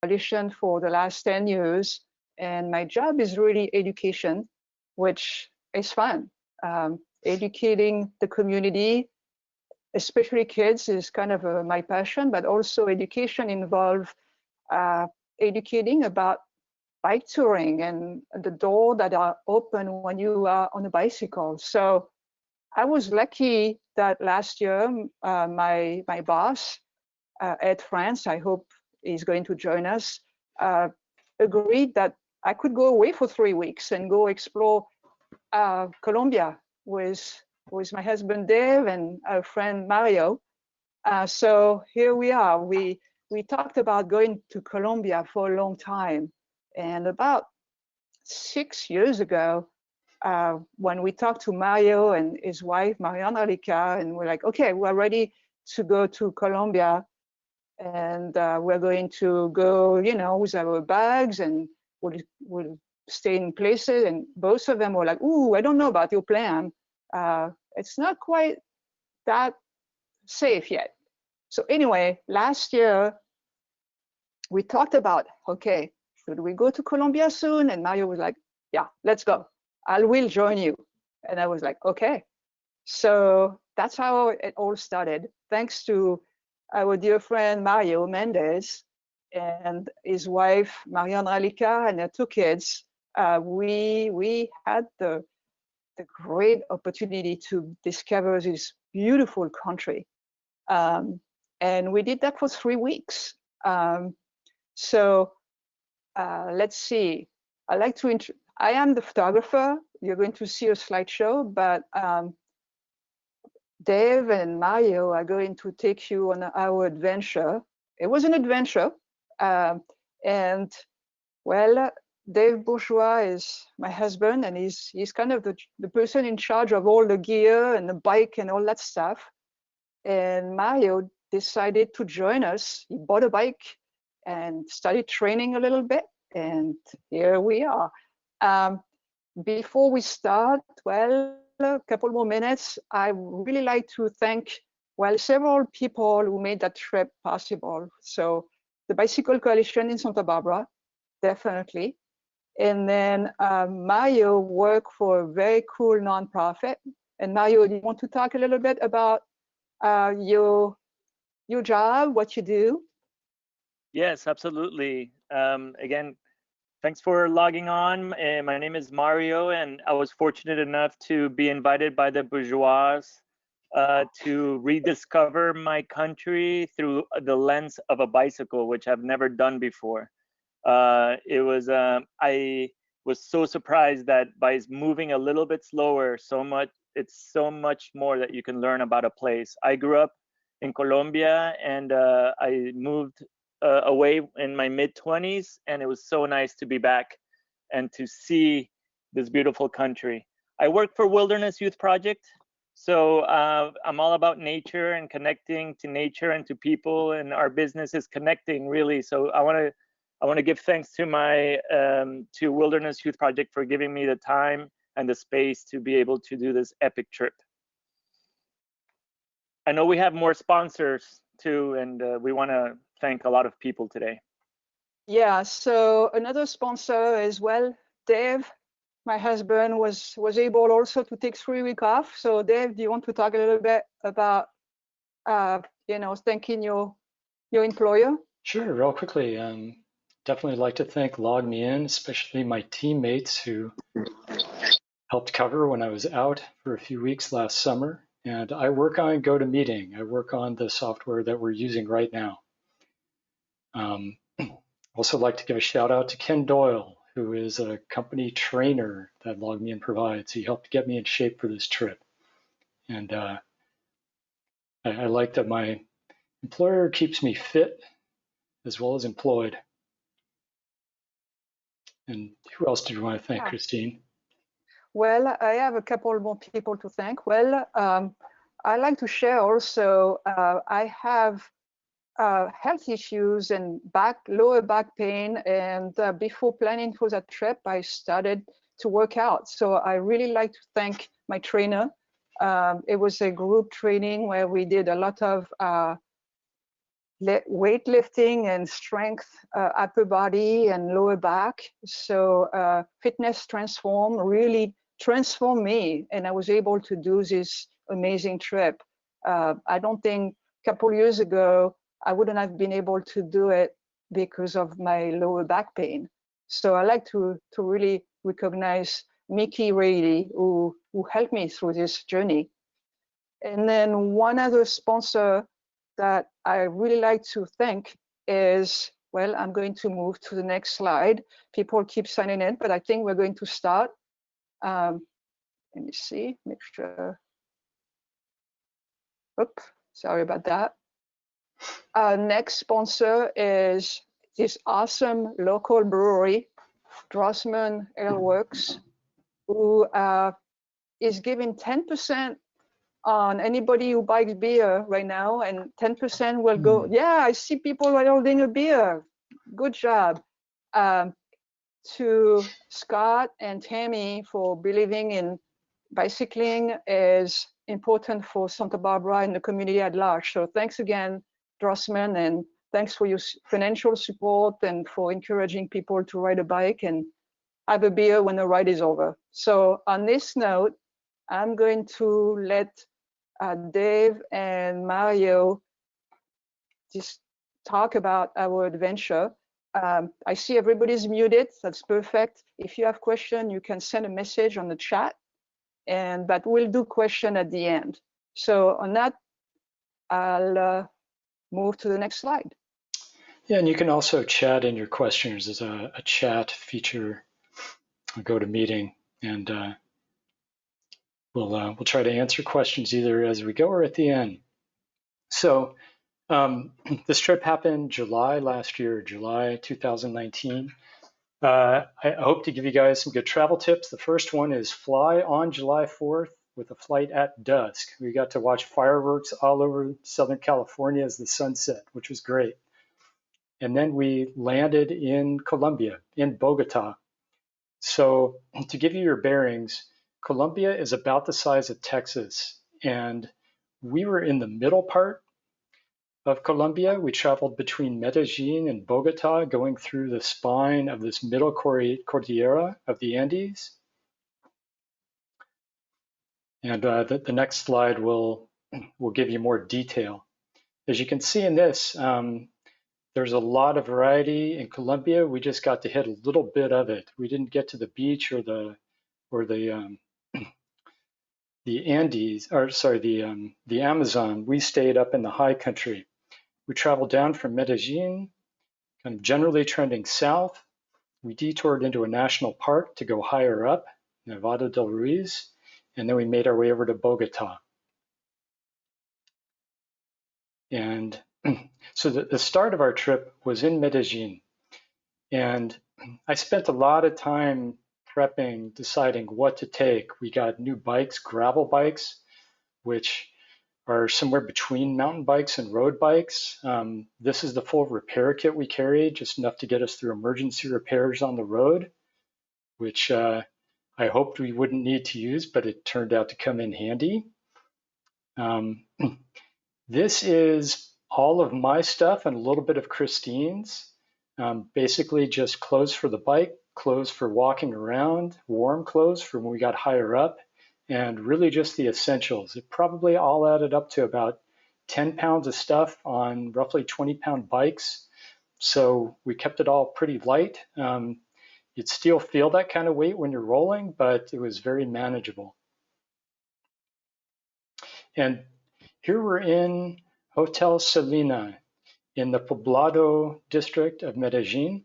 coalition for the last 10 years, and my job is really education, which is fun. Educating the community, especially kids, is kind of my passion, but also education involves educating about bike touring and the door that are open when you are on a bicycle. So I was lucky that last year my boss, Ed France, I hope he's going to join us, agreed that I could go away for 3 weeks and go explore Colombia with my husband Dave and our friend Mario. So here we are. We talked about going to Colombia for a long time, and about 6 years ago, when we talked to Mario and his wife Mariana Rica, and we're like, okay, we're ready to go to Colombia, and we're going to go, you know, with our bags, and we'll stay in places. And both of them were like, ooh, I don't know about your plan. It's not quite that safe yet. So anyway, last year we talked about, okay, should we go to Colombia soon? And Mario was like, yeah, let's go. I will join you. And I was like, okay. So that's how it all started. Thanks to our dear friend Mario Mendez and his wife Marianne Ralica and their 2 kids. We had the great opportunity to discover this beautiful country. And we did that for 3 weeks. So let's see. I am the photographer. You're going to see a slideshow, but Dave and Mario are going to take you on our adventure. It was an adventure. And well, Dave Bourgeois is my husband, and he's kind of the person in charge of all the gear and the bike and all that stuff. And Mario decided to join us. He bought a bike and started training a little bit, and here we are. Before we start, well, a couple more minutes, I really like to thank, well, several people who made that trip possible. So the Bicycle Coalition in Santa Barbara, definitely. And then Mario worked for a very cool nonprofit. And Mario, do you want to talk a little bit about your job, what you do? Yes, absolutely. Again, thanks for logging on. My name is Mario, and I was fortunate enough to be invited by the Bourgeois to rediscover my country through the lens of a bicycle, which I've never done before. I was so surprised that by moving a little bit slower, it's so much more that you can learn about a place. I grew up in Colombia, and I moved away in my mid-20s, and it was so nice to be back and to see this beautiful country. I work for Wilderness Youth Project, so I'm all about nature and connecting to nature and to people, and our business is connecting, really. So I want to give thanks to to Wilderness Youth Project for giving me the time and the space to be able to do this epic trip. I know we have more sponsors too, and we want to thank a lot of people today. Yeah, so another sponsor as well, Dave, my husband, was able also to take 3 weeks off. So Dave, do you want to talk a little bit about thanking your employer? Sure, real quickly. Definitely like to thank Log Me In, especially my teammates who helped cover when I was out for a few weeks last summer. And I work on GoToMeeting. I work on the software that we're using right now. Also like to give a shout out to Ken Doyle, who is a company trainer that Log Me In provides. He helped get me in shape for this trip. And I like that my employer keeps me fit as well as employed. And who else did you want to thank, Christine? Well, I have a couple more people to thank. Well, I like to share also, I have health issues and lower back pain. And before planning for that trip, I started to work out. So I really like to thank my trainer. It was a group training where we did a lot of weightlifting and strength, upper body and lower back. So fitness really transformed me, and I was able to do this amazing trip. I don't think a couple years ago I wouldn't have been able to do it because of my lower back pain. So I like to really recognize Mickey Rayleigh, who helped me through this journey. And then one other sponsor that I really like to thank is, well, I'm going to move to the next slide. People keep signing in, but I think we're going to start. Let me see, make sure. Oops, sorry about that. Next sponsor is this awesome local brewery, Drossman Ale Works, who is giving 10% on anybody who buys beer right now, and 10% will go. Yeah, I see people holding a beer. Good job. To Scott and Tammy for believing in bicycling is important for Santa Barbara and the community at large. So thanks again, Drossman, and thanks for your financial support and for encouraging people to ride a bike and have a beer when the ride is over. So on this note, I'm going to let Dave and Mario just talk about our adventure. I see everybody's muted. That's perfect. If you have questions, you can send a message on the chat, but we'll do question at the end. So on that, I'll move to the next slide. Yeah, and you can also chat in your questions. There's a chat feature, a GoToMeeting, and we'll try to answer questions either as we go or at the end. So this trip happened July last year, July 2019. I hope to give you guys some good travel tips. The first one is fly on July 4th with a flight at dusk. We got to watch fireworks all over Southern California as the sun set, which was great. And then we landed in Colombia, in Bogotá. So to give you your bearings, Colombia is about the size of Texas, and we were in the middle part of Colombia. We traveled between Medellin and Bogotá, going through the spine of this middle cordillera of the Andes. And the next slide will give you more detail. As you can see in this, there's a lot of variety in Colombia. We just got to hit a little bit of it. We didn't get to the beach or the Andes, or sorry, the Amazon. We stayed up in the high country. We traveled down from Medellin, kind of generally trending south. We detoured into a national park to go higher up, Nevado del Ruiz, and then we made our way over to Bogotá. And so the start of our trip was in Medellin. And I spent a lot of time prepping, deciding what to take. We got new bikes, gravel bikes, which are somewhere between mountain bikes and road bikes. This is the full repair kit we carried, just enough to get us through emergency repairs on the road, which I hoped we wouldn't need to use, but it turned out to come in handy. This is all of my stuff and a little bit of Christine's. Basically just clothes for the bike, clothes for walking around, warm clothes for when we got higher up, and really just the essentials. It probably all added up to about 10 pounds of stuff on roughly 20-pound bikes. So we kept it all pretty light. You'd still feel that kind of weight when you're rolling, but it was very manageable. And here we're in Hotel Selina in the Poblado district of Medellin.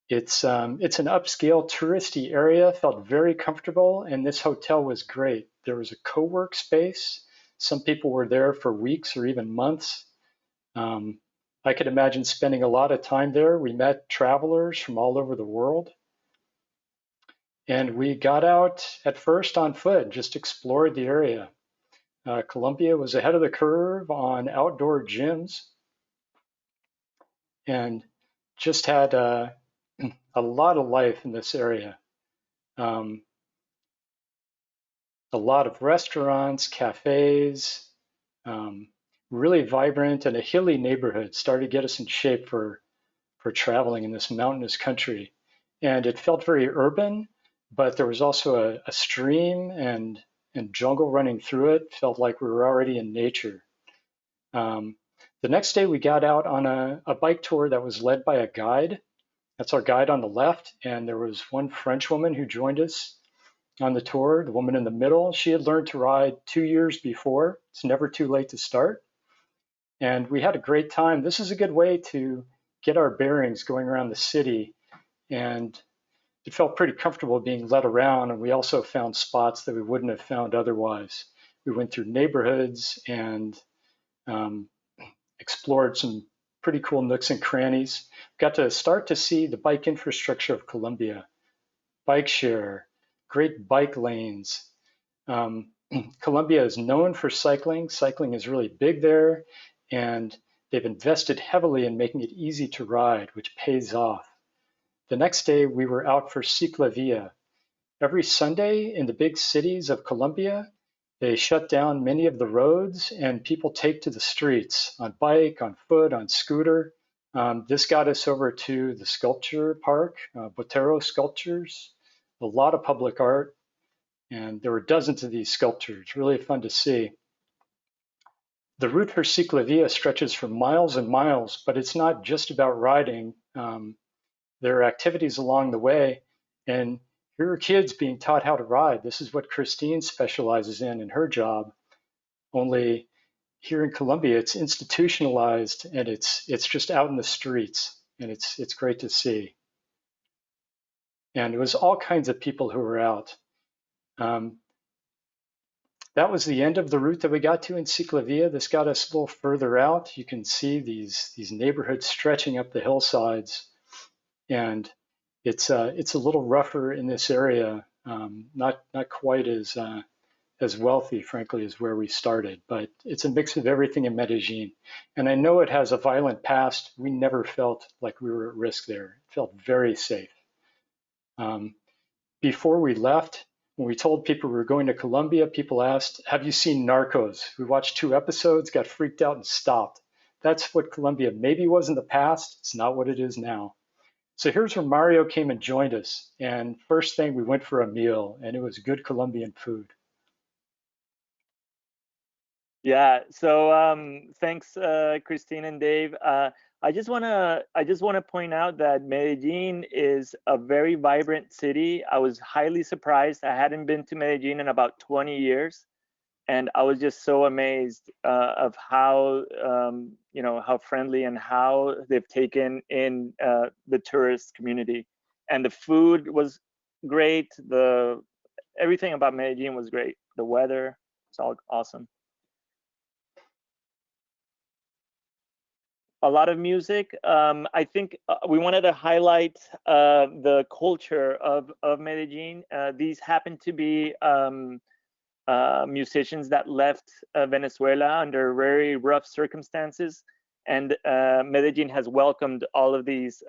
It's an upscale touristy area, felt very comfortable, and this hotel was great. There was a co-work space. Some people were there for weeks or even months. I could imagine spending a lot of time there. We met travelers from all over the world. And we got out at first on foot, just explored the area. Colombia was ahead of the curve on outdoor gyms and just had a lot of life in this area. A lot of restaurants, cafes. really vibrant and a hilly neighborhood, started to get us in shape for traveling in this mountainous country. And it felt very urban, but there was also a stream and jungle running through it. Felt like we were already in nature. The next day we got out on a bike tour that was led by a guide. That's our guide on the left. And there was one French woman who joined us on the tour, the woman in the middle. She had learned to ride 2 years before. It's never too late to start. And we had a great time. This is a good way to get our bearings going around the city. And it felt pretty comfortable being led around. And we also found spots that we wouldn't have found otherwise. We went through neighborhoods and explored some pretty cool nooks and crannies. Got to start to see the bike infrastructure of Colombia, bike share, great bike lanes. Colombia is known for cycling. Cycling is really big there, and they've invested heavily in making it easy to ride, which pays off. The next day, we were out for ciclavia. Every Sunday in the big cities of Colombia, they shut down many of the roads and people take to the streets on bike, on foot, on scooter. This got us over to the sculpture park, Botero sculptures, a lot of public art, and there were dozens of these sculptures, really fun to see. The route for ciclavia stretches for miles and miles, but it's not just about riding. There are activities along the way, and here are kids being taught how to ride. This is what Christine specializes in her job. Only here in Colombia, it's institutionalized and it's just out in the streets, and it's great to see. And it was all kinds of people who were out. That was the end of the route that we got to in ciclavia. This got us a little further out. You can see these neighborhoods stretching up the hillsides, and it's a little rougher in this area, not quite as wealthy, frankly, as where we started, but it's a mix of everything in Medellin. And I know it has a violent past. We never felt like we were at risk there. It felt very safe. Before we left, when we told people we were going to Colombia, people asked, "Have you seen Narcos?" We watched 2 episodes, got freaked out and stopped. That's what Colombia maybe was in the past. It's not what it is now. So here's where Mario came and joined us. And first thing, we went for a meal, and it was good Colombian food. Yeah. So thanks, Christine and Dave. I just wanna point out that Medellin is a very vibrant city. I was highly surprised. I hadn't been to Medellin in about 20 years, and I was just so amazed of how how friendly and how they've taken in the tourist community. And the food was great. Everything about Medellin was great. The weather, it's all awesome. A lot of music. I think we wanted to highlight the culture of Medellin. These happen to be musicians that left Venezuela under very rough circumstances, and Medellin has welcomed all of these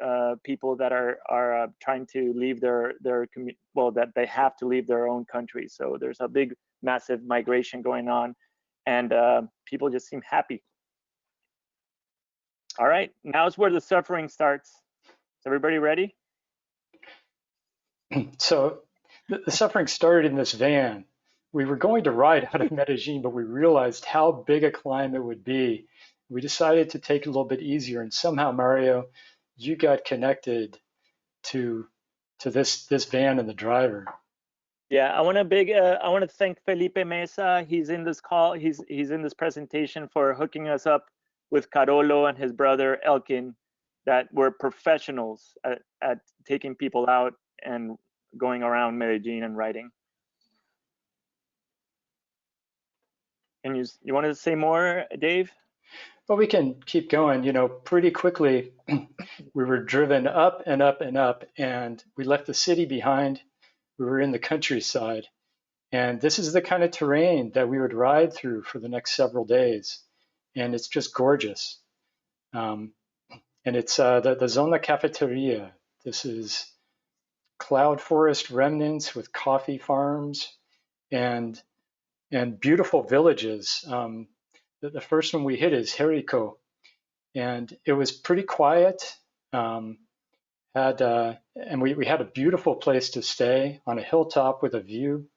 people that are trying to leave that they have to leave their own country. So there's a big, massive migration going on, and people just seem happy. All right, now is where the suffering starts. Is everybody ready? So the suffering started in this van. We were going to ride out of Medellin, but we realized how big a climb it would be. We decided to take it a little bit easier, and somehow, Mario, you got connected to this van and the driver. Yeah, I want to thank Felipe Mesa. He's in this call. He's in this presentation for hooking us up with Carolo and his brother Elkin, that were professionals at taking people out and going around Medellin and riding. And you wanted to say more, Dave? Well, we can keep going. Pretty quickly, we were driven up and up and up, and we left the city behind. We were in the countryside, and this is the kind of terrain that we would ride through for the next several days, and it's just gorgeous. And it's the Zona Cafeteria. This is cloud forest remnants with coffee farms and beautiful villages. the first one we hit is Jericho, and it was pretty quiet. And we had a beautiful place to stay on a hilltop with a view.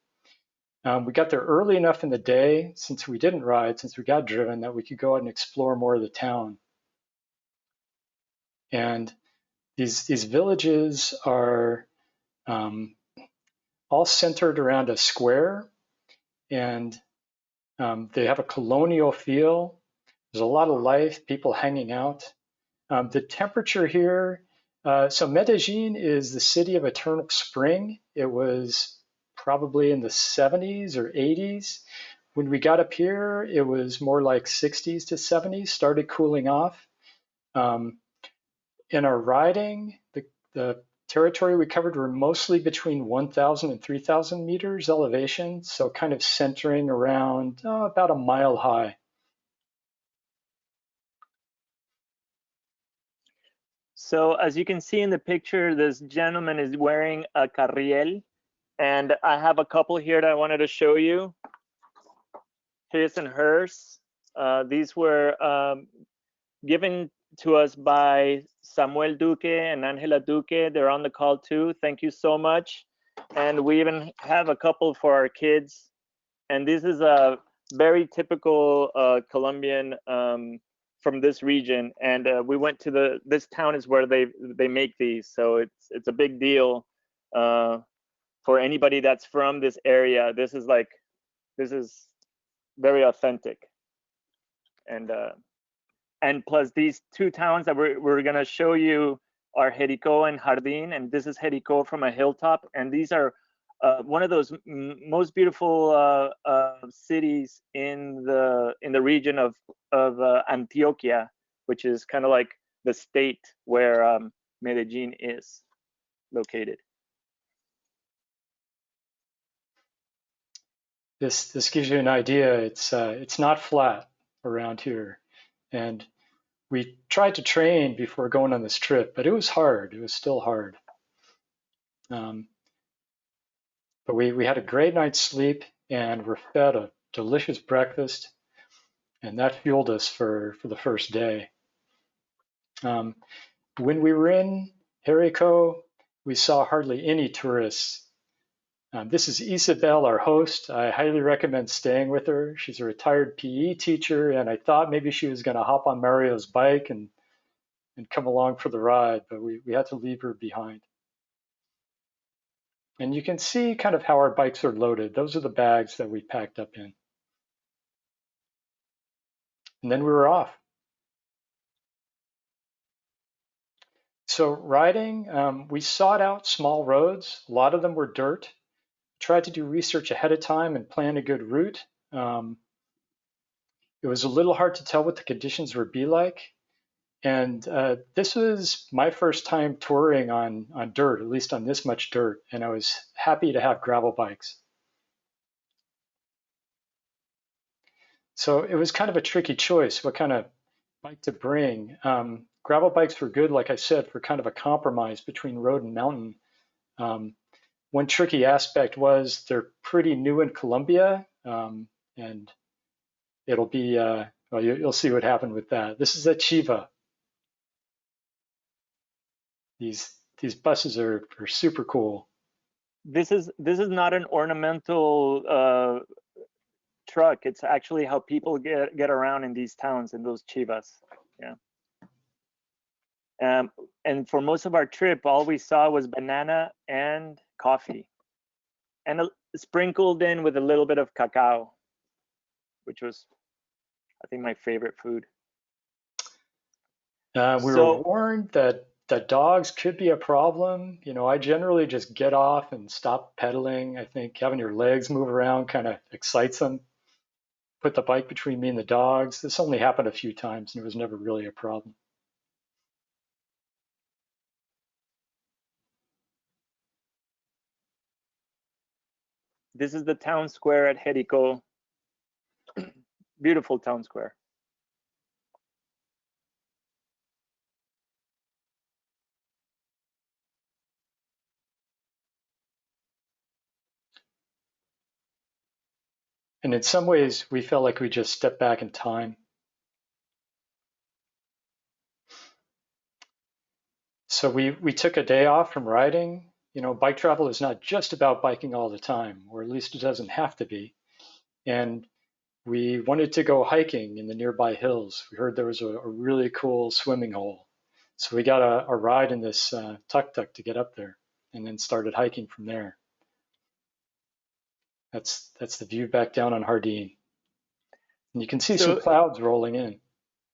We got there early enough in the day, since we didn't ride, since we got driven, that we could go out and explore more of the town. And these villages are all centered around a square, and they have a colonial feel. There's a lot of life, people hanging out. The temperature here, so Medellin is the city of eternal spring. It was probably in the 70s or 80s. When we got up here, it was more like 60s to 70s, started cooling off. In our riding, the territory we covered were mostly between 1,000 and 3,000 meters elevation, so kind of centering around about a mile high. So as you can see in the picture, this gentleman is wearing a carriel, and I have a couple here that I wanted to show you. His and hers. These were given to us by Samuel Duque and Angela Duque. They're on the call too. Thank you so much. And we even have a couple for our kids. And this is a very typical Colombian from this region. And we went to this town is where they make these. So it's a big deal for anybody that's from this area. This is very authentic. And plus these two towns that we're gonna show you are Jericho and Jardín, and this is Jericho from a hilltop. And these are one of those most beautiful cities in the region of Antioquia, which is kind of like the state where Medellin is located. This gives you an idea. It's not flat around here, and we tried to train before going on this trip, but it was hard. It was still hard. But we had a great night's sleep, and we're fed a delicious breakfast, and that fueled us for the first day. When we were in Jericho, we saw hardly any tourists. This is Isabel, our host. I highly recommend staying with her. She's a retired PE teacher, and I thought maybe she was going to hop on Mario's bike and come along for the ride, but we had to leave her behind. And you can see kind of how our bikes are loaded. Those are the bags that we packed up in. And then we were off. So riding, we sought out small roads. A lot of them were dirt. Tried to do research ahead of time and plan a good route. It was a little hard to tell what the conditions would be like. And this was my first time touring on dirt, at least on this much dirt. And I was happy to have gravel bikes. So it was kind of a tricky choice, what kind of bike to bring. Gravel bikes were good, like I said, for kind of a compromise between road and mountain. One tricky aspect was they're pretty new in Colombia, and it'll be, well, you'll see what happened with that. This is a Chiva. These buses are super cool. This is not an ornamental truck. It's actually how people get around in these towns, in those Chivas. Yeah. And for most of our trip, all we saw was banana and coffee, and sprinkled in with a little bit of cacao, which was, I think, my favorite food. We were warned that dogs could be a problem. You know, I generally just get off and stop pedaling. I think having your legs move around kind of excites them. Put the bike between me and the dogs. This only happened a few times, and it was never really a problem. This is the town square at Jericho. Beautiful town square. And in some ways, we felt like we just stepped back in time. So we took a day off from riding. You know, bike travel is not just about biking all the time, or at least it doesn't have to be. And we wanted to go hiking in the nearby hills. We heard there was a really cool swimming hole. So we got a ride in this tuk-tuk to get up there and then started hiking from there. That's the view back down on Jardín. And you can see some clouds rolling in.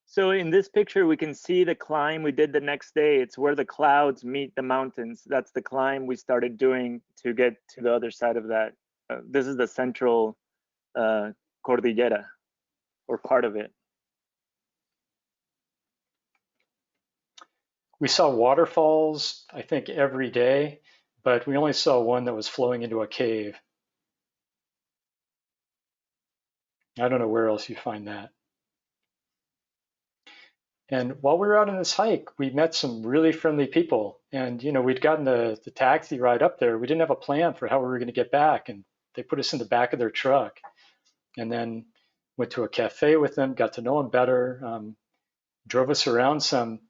So in this picture, we can see the climb we did the next day. It's where the clouds meet the mountains. That's the climb we started doing to get to the other side of that. This is the central Cordillera, or part of it. We saw waterfalls, I think, every day, but we only saw one that was flowing into a cave. I don't know where else you find that. And while we were out on this hike, we met some really friendly people. And, you know, we'd gotten the taxi ride up there. We didn't have a plan for how we were going to get back. And they put us in the back of their truck and then went to a cafe with them, got to know them better, drove us around some.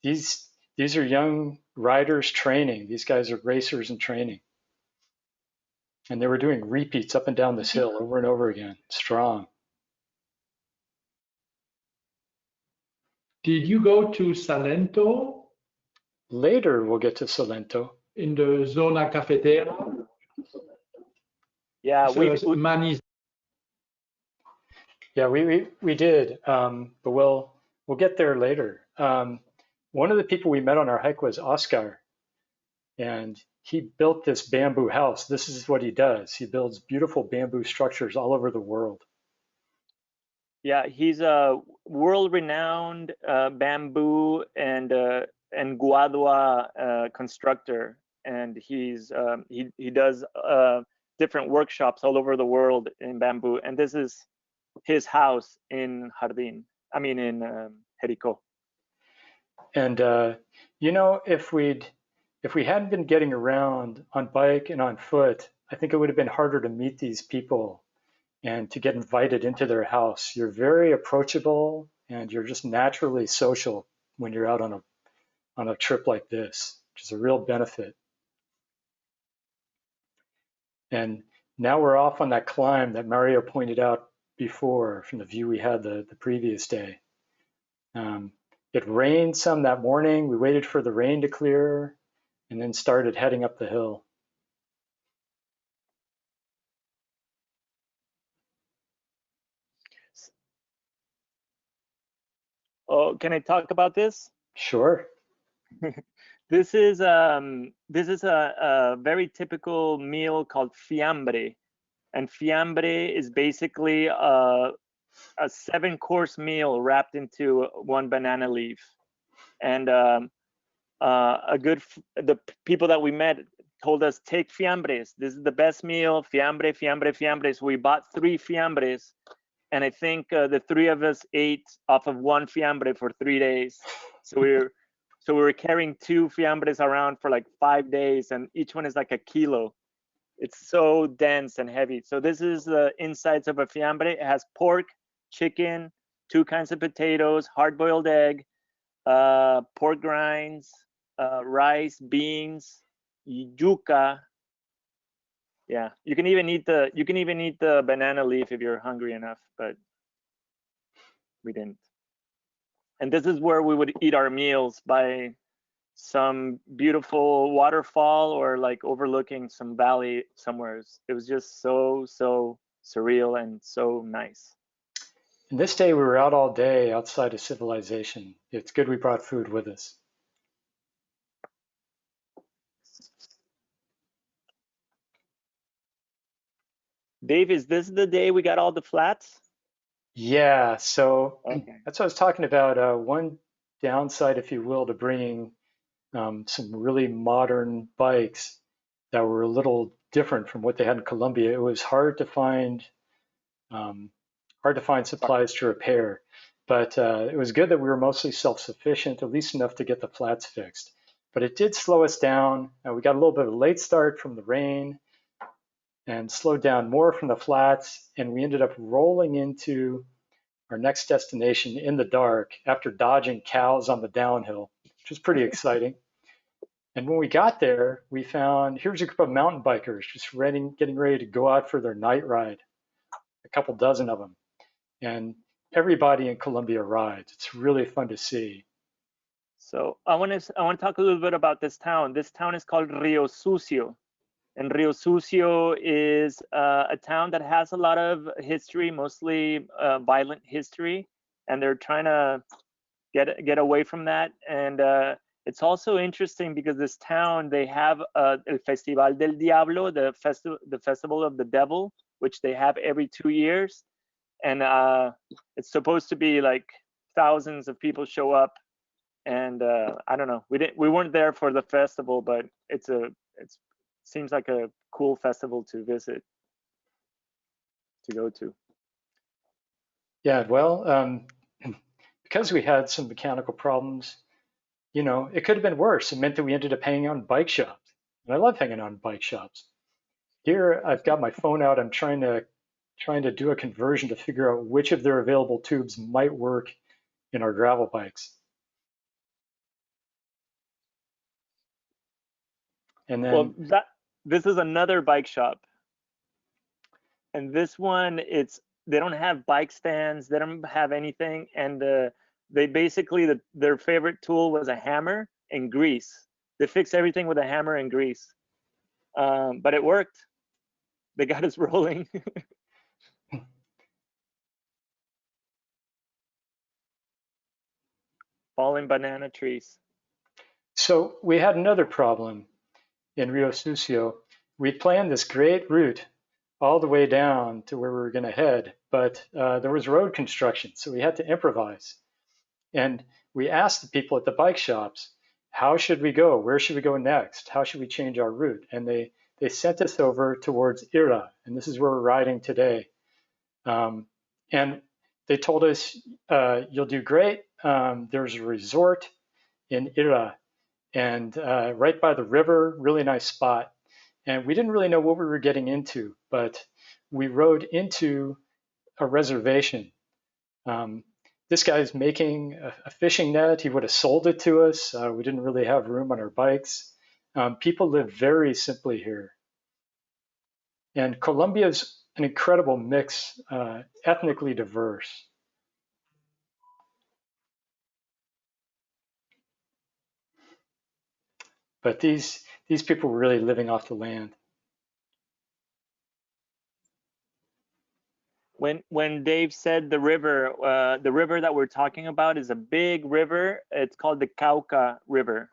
These are young riders training. These guys are racers in training. And they were doing repeats up and down this hill over and over again, strong. Did you go to Salento? Later, we'll get to Salento. In the Zona Cafetera? Yeah, we did, but we'll get there later. One of the people we met on our hike was Oscar, and he built this bamboo house. This is what he does. He builds beautiful bamboo structures all over the world. Yeah, he's a world-renowned bamboo and guadua constructor, and he does different workshops all over the world in bamboo. And this is his house in Jardín. I mean, in Jericó. And you know, if we hadn't been getting around on bike and on foot, I think it would have been harder to meet these people and to get invited into their house. You're very approachable and you're just naturally social when you're out on a trip like this, which is a real benefit. And now we're off on that climb that Mario pointed out before from the view we had the previous day. It rained some that morning. We waited for the rain to clear and then started heading up the hill. Oh, can I talk about this? Sure. This is a very typical meal called fiambre, and fiambre is basically a 7-course meal wrapped into one banana leaf. And the people that we met told us, take fiambres. This is the best meal. Fiambre, fiambre, fiambre. So we bought 3 fiambres. And I think the 3 of us ate off of 1 fiambre for 3 days. So we were carrying 2 fiambres around for like 5 days, and each one is like a kilo. It's so dense and heavy. So this is the insides of a fiambre. It has pork, chicken, 2 kinds of potatoes, hard-boiled egg, pork grinds, rice, beans, yuca. Yeah, you can even eat the banana leaf if you're hungry enough, but we didn't. And this is where we would eat our meals, by some beautiful waterfall or like overlooking some valley somewhere. It was just so surreal and so nice. And this day we were out all day outside of civilization. It's good we brought food with us. Dave, is this the day we got all the flats? Yeah, so okay. That's what I was talking about. One downside, if you will, to bringing some really modern bikes that were a little different from what they had in Colombia. It was hard to find supplies to repair, but it was good that we were mostly self-sufficient, at least enough to get the flats fixed. But it did slow us down. We got a little bit of a late start from the rain. and slowed down more from the flats, and we ended up rolling into our next destination in the dark after dodging cows on the downhill, which was pretty exciting. And when we got there, we found here's a group of mountain bikers just getting ready to go out for their night ride, a couple dozen of them. And everybody in Colombia rides. It's really fun to see. So I want to talk a little bit about this town. This town is called Rio Sucio. And Rio Sucio is a town that has a lot of history, mostly violent history, and they're trying to get away from that. And it's also interesting because this town, they have El Festival del Diablo, the festival of the devil, which they have every 2 years, and it's supposed to be like thousands of people show up. And I don't know, we weren't there for the festival, but it seems like a cool festival to visit, to go to. Yeah, well, because we had some mechanical problems, it could have been worse. It meant that we ended up hanging out in bike shops. And I love hanging out in bike shops. Here, I've got my phone out. I'm trying to do a conversion to figure out which of their available tubes might work in our gravel bikes. And then, well, this is another bike shop, and this one, they don't have bike stands, they don't have anything, and they basically their favorite tool was a hammer and grease. They fixed everything with a hammer and grease, but it worked. They got us rolling. Falling banana trees. so we had another problem in Rio Sucio. We planned this great route all the way down to where we were going to head, but there was road construction, so we had to improvise. And we asked the people at the bike shops, how should we go? Where should we go next? How should we change our route? And they sent us over towards Ira, and this is where we're riding today. And they told us, you'll do great. There's a resort in Ira, and right by the river, really nice spot. And we didn't really know what we were getting into, but we rode into a reservation. This guy's making a fishing net. He would have sold it to us. We didn't really have room on our bikes. People live very simply here. And Colombia's an incredible mix, ethnically diverse. But these people were really living off the land. When Dave said the river that we're talking about is a big river. It's called the Cauca River,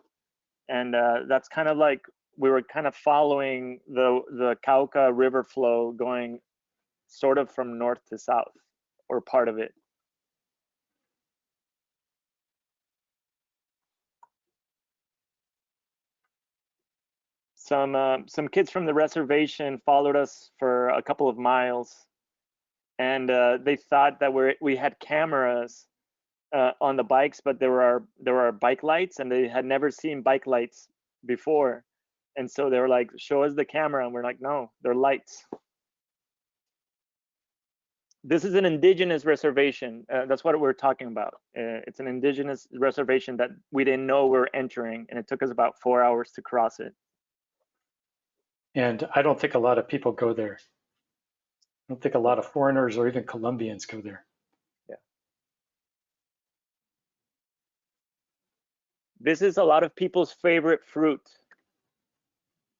and that's kind of like we were kind of following the Cauca river flow, going sort of from north to south, or part of it. Some kids from the reservation followed us for a couple of miles, and they thought that we had cameras on the bikes, but there were our bike lights, and they had never seen bike lights before, and so they were like, "Show us the camera," and we're like, "No, they're lights." This is an indigenous reservation. That's what we're talking about. It's an indigenous reservation that we didn't know we were entering, and it took us about 4 hours to cross it. And I don't think a lot of people go there. I don't think a lot of foreigners or even Colombians go there. Yeah. This is a lot of people's favorite fruit.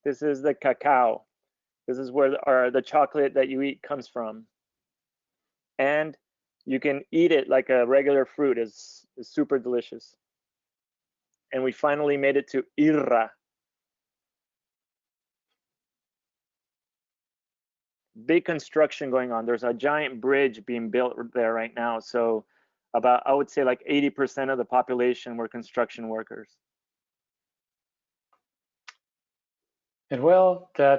This is the cacao. This is where the chocolate that you eat comes from. And you can eat it like a regular fruit. It's super delicious. And we finally made it to Irra. Big construction going on. There's a giant bridge being built there right now. So about, I would say like 80% of the population were construction workers. And well, that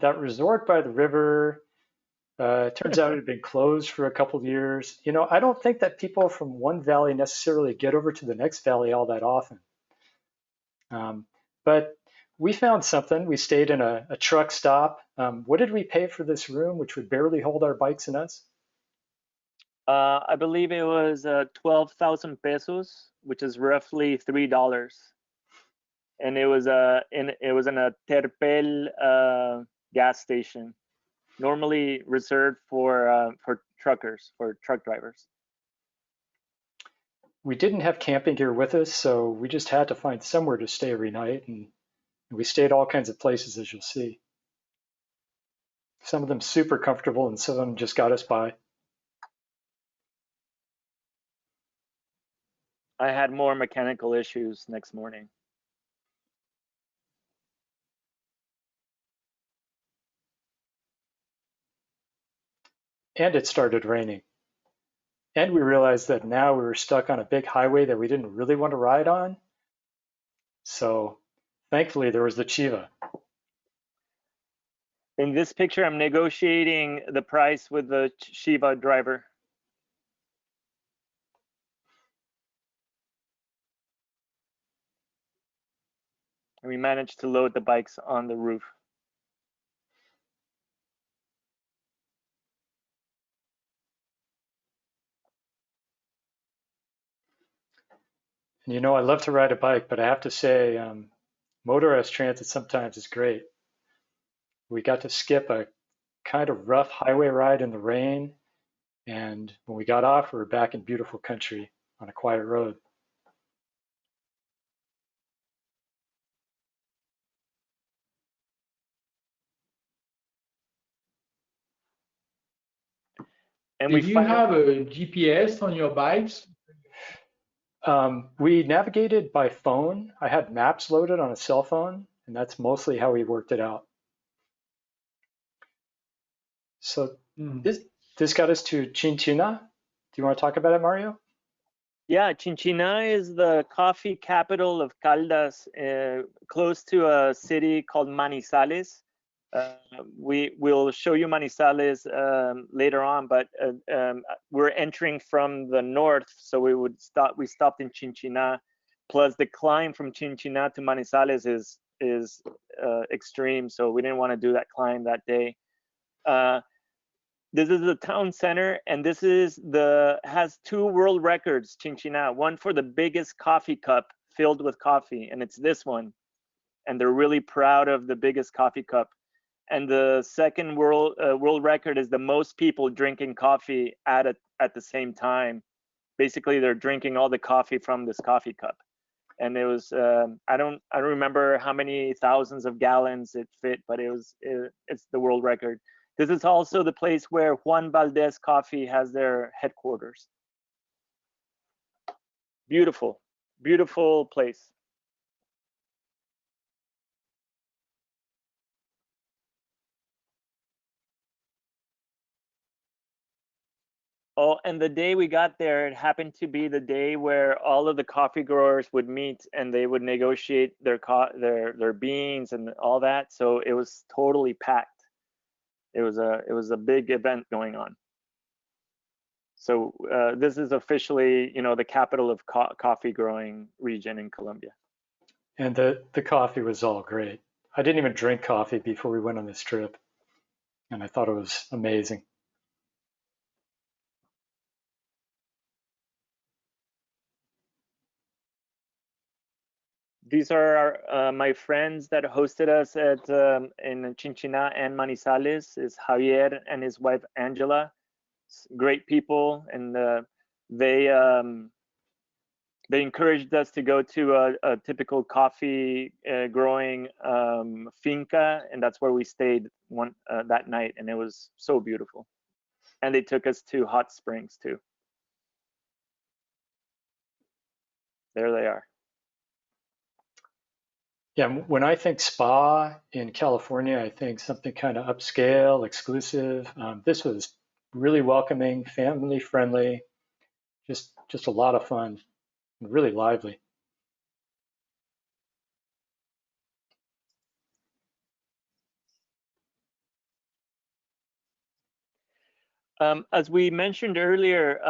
that resort by the river, turns out it had been closed for a couple of years. I don't think that people from one valley necessarily get over to the next valley all that often. But we found something. We stayed in a truck stop. What did we pay for this room, which would barely hold our bikes and us? I believe it was 12,000 pesos, which is roughly $3. And it was in a Terpel gas station, normally reserved for truckers, for truck drivers. We didn't have camping gear with us, so we just had to find somewhere to stay every night, and we stayed all kinds of places, as you'll see. Some of them super comfortable, and some of them just got us by. I had more mechanical issues next morning. And it started raining. And we realized that now we were stuck on a big highway that we didn't really want to ride on. So thankfully there was the Chiva. In this picture, I'm negotiating the price with the Shiva driver. And we managed to load the bikes on the roof. And you know, I love to ride a bike, but I have to say, motorized transit sometimes is great. We got to skip a kind of rough highway ride in the rain, and when we got off, we were back in beautiful country on a quiet road. And Did you have a GPS on your bikes? We navigated by phone. I had maps loaded on a cell phone, and that's mostly how we worked it out. So this got us to Chinchina. Do you want to talk about it, Mario? Yeah, Chinchina is the coffee capital of Caldas, close to a city called Manizales. We will show you Manizales later on, but we're entering from the north, so we stopped in Chinchina. Plus, the climb from Chinchina to Manizales is extreme, so we didn't want to do that climb that day. This is the town center, and this has 2 world records, Chinchina. One for the biggest coffee cup filled with coffee, and it's this one. And they're really proud of the biggest coffee cup. And the second world record is the most people drinking coffee at the same time. Basically, they're drinking all the coffee from this coffee cup. And it was I don't remember how many thousands of gallons it fit, but it's the world record. This is also the place where Juan Valdez Coffee has their headquarters. Beautiful, beautiful place. Oh, and the day we got there, it happened to be the day where all of the coffee growers would meet and they would negotiate their beans and all that. So it was totally packed. It was a big event going on. So this is officially, the capital of coffee growing region in Colombia. And the coffee was all great. I didn't even drink coffee before we went on this trip, and I thought it was amazing. These are my friends that hosted us in Chinchina and Manizales. Is Javier and his wife Angela. Great people, and they encouraged us to go to a typical coffee growing finca, and that's where we stayed that night, and it was so beautiful. And they took us to hot springs too. There they are. Yeah, when I think spa in California, I think something kind of upscale, exclusive. This was really welcoming, family friendly, just a lot of fun, and really lively. As we mentioned earlier,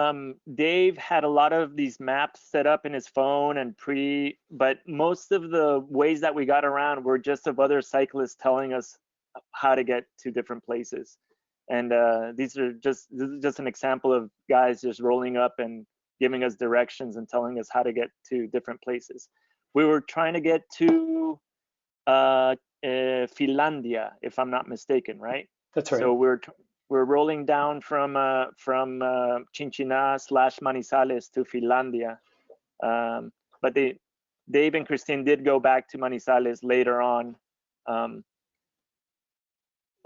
Dave had a lot of these maps set up in his phone and but most of the ways that we got around were just of other cyclists telling us how to get to different places. And this is just an example of guys just rolling up and giving us directions and telling us how to get to different places. We were trying to get to Finlandia, if I'm not mistaken, right? That's right. So we're rolling down from Chinchiná/Manizales to Finlandia, but Dave and Christine did go back to Manizales later on.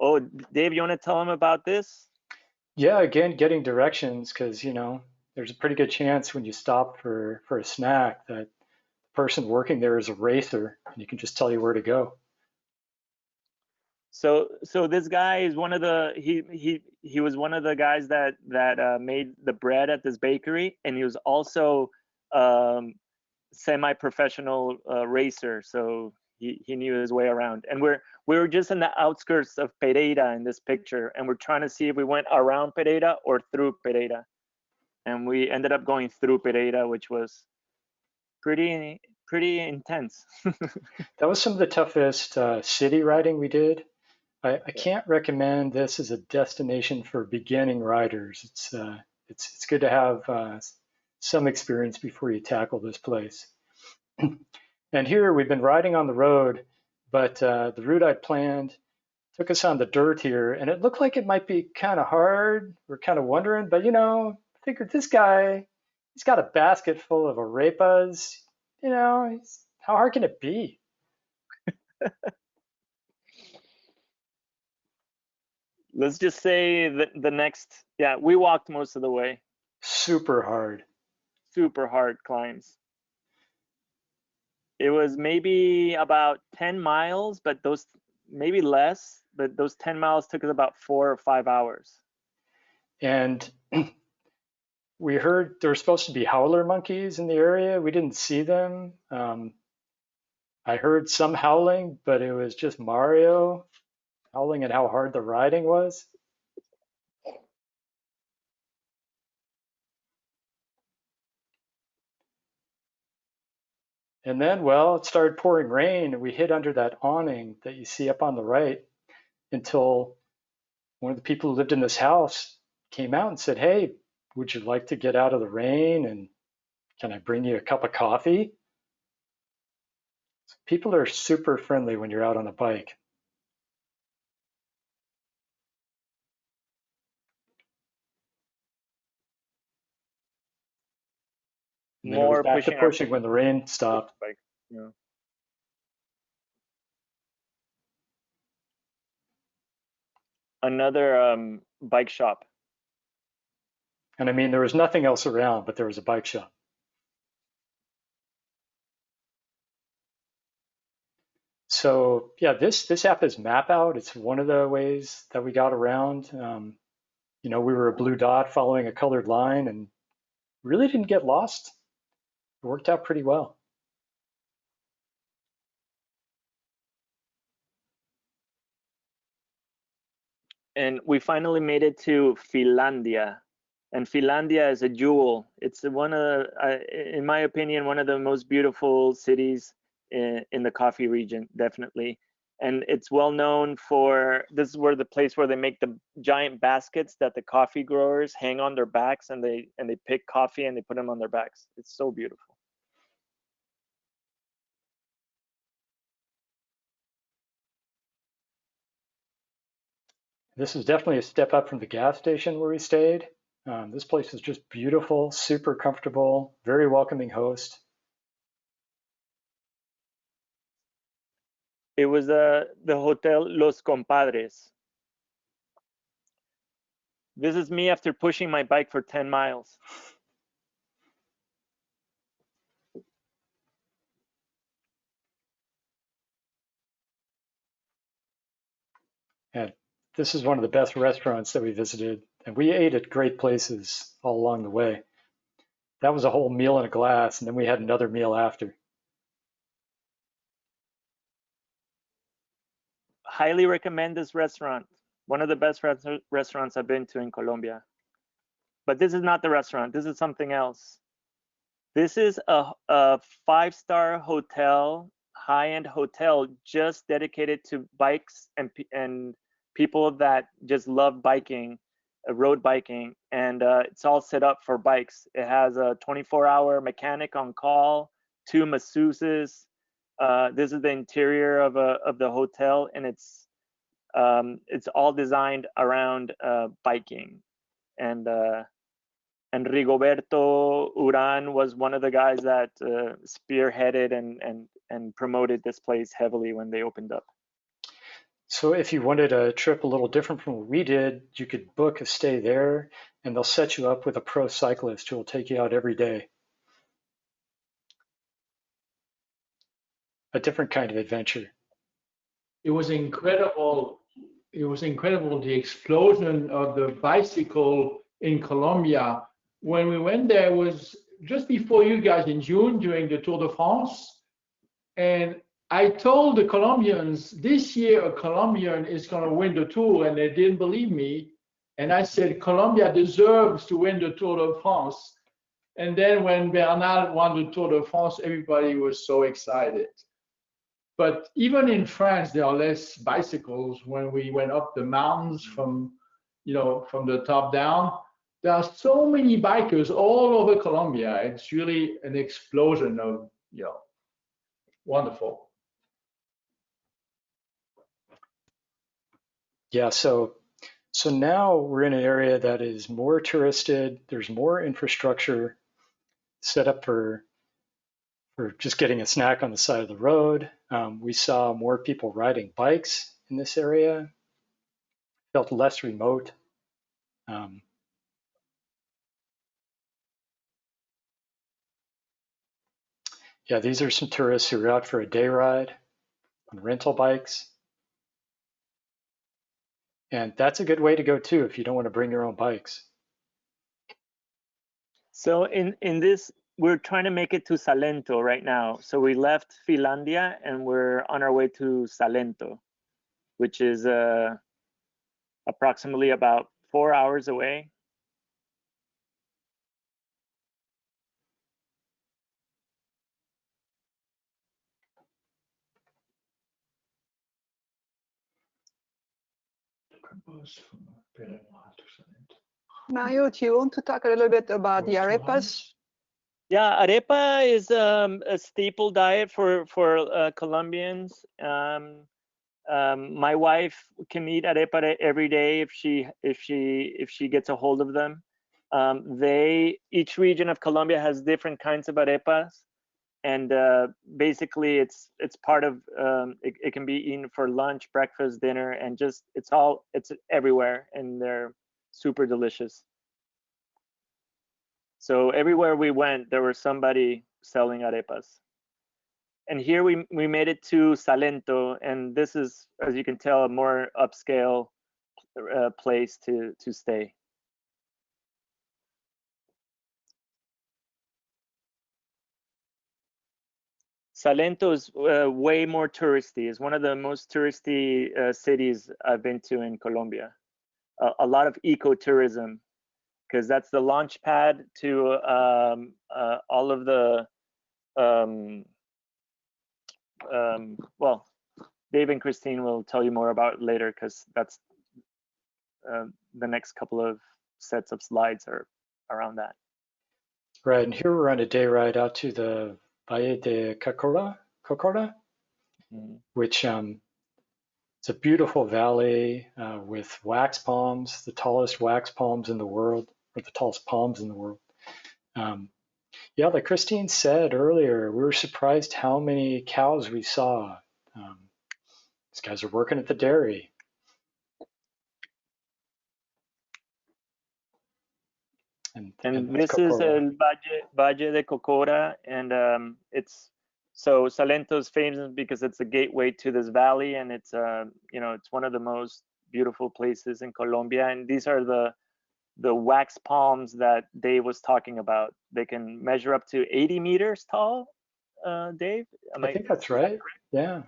Oh, Dave, you want to tell them about this? Yeah, again, getting directions, because there's a pretty good chance when you stop for a snack that the person working there is a racer, and he can just tell you where to go. So this guy is one of the he was one of the guys that made the bread at this bakery, and he was also semi-professional racer. So he knew his way around. And we were just in the outskirts of Pereira in this picture, and we're trying to see if we went around Pereira or through Pereira. And we ended up going through Pereira, which was pretty intense. That was some of the toughest city riding we did. I can't recommend this as a destination for beginning riders. It's good to have some experience before you tackle this place. And here we've been riding on the road, but the route I planned took us on the dirt here, and it looked like it might be kind of hard. We're kind of wondering, but I figured this guy, he's got a basket full of arepas. How hard can it be? Let's just say that we walked most of the way. Super hard climbs. It was maybe about 10 miles, but maybe less, but those 10 miles took us about 4 or 5 hours. And we heard there were supposed to be howler monkeys in the area. We didn't see them. I heard some howling, but it was just Mario howling at how hard the riding was. And then, well, it started pouring rain, and we hid under that awning that you see up on the right until one of the people who lived in this house came out and said, "Hey, would you like to get out of the rain? And can I bring you a cup of coffee?" So people are super friendly when you're out on a bike. And then it was back to pushing when the rain stopped. Yeah. Another bike shop. And I mean, there was nothing else around, but there was a bike shop. So yeah, this app is Map Out. It's one of the ways that we got around. We were a blue dot following a colored line and really didn't get lost. It worked out pretty well. And we finally made it to Finlandia. And Finlandia is a jewel. It's in my opinion, one of the most beautiful cities in the coffee region, definitely. And it's well known for, this is where the place where they make the giant baskets that the coffee growers hang on their backs, and they pick coffee and they put them on their backs. It's so beautiful. This is definitely a step up from the gas station where we stayed. This place is just beautiful, super comfortable, very welcoming host. It was the Hotel Los Compadres. This is me after pushing my bike for 10 miles. And this is one of the best restaurants that we visited, and we ate at great places all along the way. That was a whole meal in a glass, and then we had another meal after. Highly recommend this restaurant. One of the best restaurants I've been to in Colombia. but this is not the restaurant. This is something else. This is a 5-star hotel, high-end hotel, just dedicated to bikes and people that just love biking, road biking, and it's all set up for bikes. It has a 24-hour mechanic on call, 2 masseuses. This is the interior of the hotel, and it's all designed around biking. And Rigoberto Urán was one of the guys that spearheaded and promoted this place heavily when they opened up. So if you wanted a trip a little different from what we did, you could book a stay there, and they'll set you up with a pro cyclist who will take you out every day. A different kind of adventure. It was incredible. It was incredible, the explosion of the bicycle in Colombia. When we went there, it was just before you guys in June during the Tour de France. And I told the Colombians, this year a Colombian is going to win the Tour, and they didn't believe me. And I said, Colombia deserves to win the Tour de France. And then when Bernal won the Tour de France, everybody was so excited. But even in France, there are less bicycles. When we went up the mountains from the top down, there are so many bikers all over Colombia. It's really an explosion of, wonderful. Yeah, so now we're in an area that is more touristed. There's more infrastructure set up for just getting a snack on the side of the road. We saw more people riding bikes in this area. Felt less remote. Yeah, these are some tourists who are out for a day ride on rental bikes. And that's a good way to go too if you don't want to bring your own bikes. So in this, we're trying to make it to Salento right now. So we left Finlandia and we're on our way to Salento, which is approximately about 4 hours away. Mario, do you want to talk a little bit about the arepas? Yeah, arepa is a staple diet for Colombians. My wife can eat arepa every day if she gets a hold of them. Each region of Colombia has different kinds of arepas, and basically it's part of it can be eaten for lunch, breakfast, dinner, and just it's everywhere, and they're super delicious. So everywhere we went, there was somebody selling arepas. And here we made it to Salento, and this is, as you can tell, a more upscale place to stay. Salento is way more touristy. It's one of the most touristy cities I've been to in Colombia. A lot of ecotourism, because that's the launch pad to all of the well, Dave and Christine will tell you more about it later, because that's the next couple of sets of slides are around that. Right, and here we're on a day ride out to the Valle de Cocora, which it's a beautiful valley with wax palms, the tallest wax palms in the world, or the tallest palms in the world. Yeah, like Christine said earlier, we were surprised how many cows we saw. These guys are working at the dairy. And this is El Valle de Cocora, and so Salento is famous because it's a gateway to this valley, and it's it's one of the most beautiful places in Colombia. And these are the wax palms that Dave was talking about. They can measure up to 80 meters tall. Dave, I think that's right. Yeah.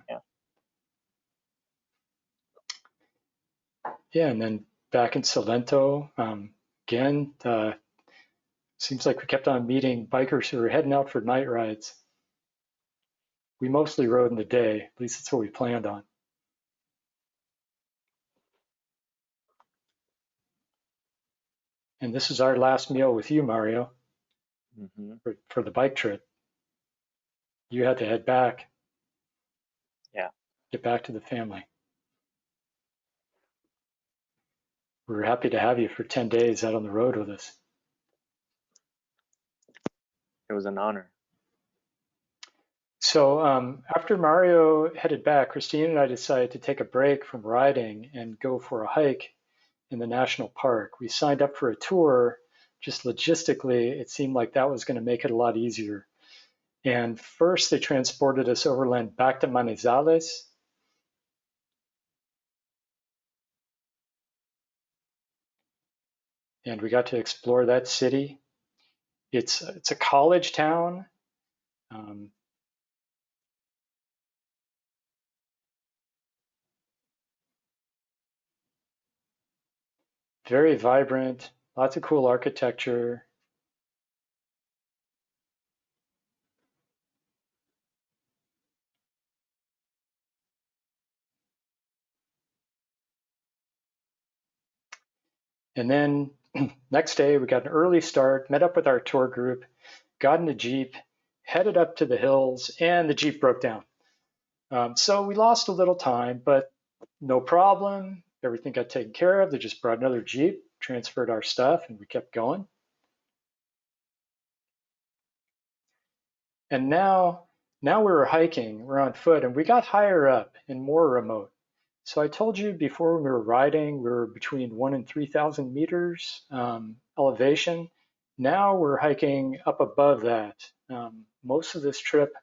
Yeah, and then back in Salento, again, Seems like we kept on meeting bikers who were heading out for night rides. We mostly rode in the day, at least that's what we planned on. And this is our last meal with you, Mario, for the bike trip. You had to head back. Yeah. Get back to the family. We were happy to have you for 10 days out on the road with us. It was an honor. So after Mario headed back, Christine and I decided to take a break from riding and go for a hike in the national park. We signed up for a tour. Just logistically, it seemed like that was going to make it a lot easier. And first, they transported us overland back to Manizales. And we got to explore that city. It's a college town. Very vibrant, lots of cool architecture. And then next day, we got an early start, met up with our tour group, got in the Jeep, headed up to the hills, and the Jeep broke down. So we lost a little time, but no problem. Everything got taken care of. They just brought another Jeep, transferred our stuff, and we kept going. And now we were hiking, we're on foot, and we got higher up and more remote. So I told you before when we were riding, we were between 1,000 and 3,000 meters elevation. Now we're hiking up above that. Most of this trip,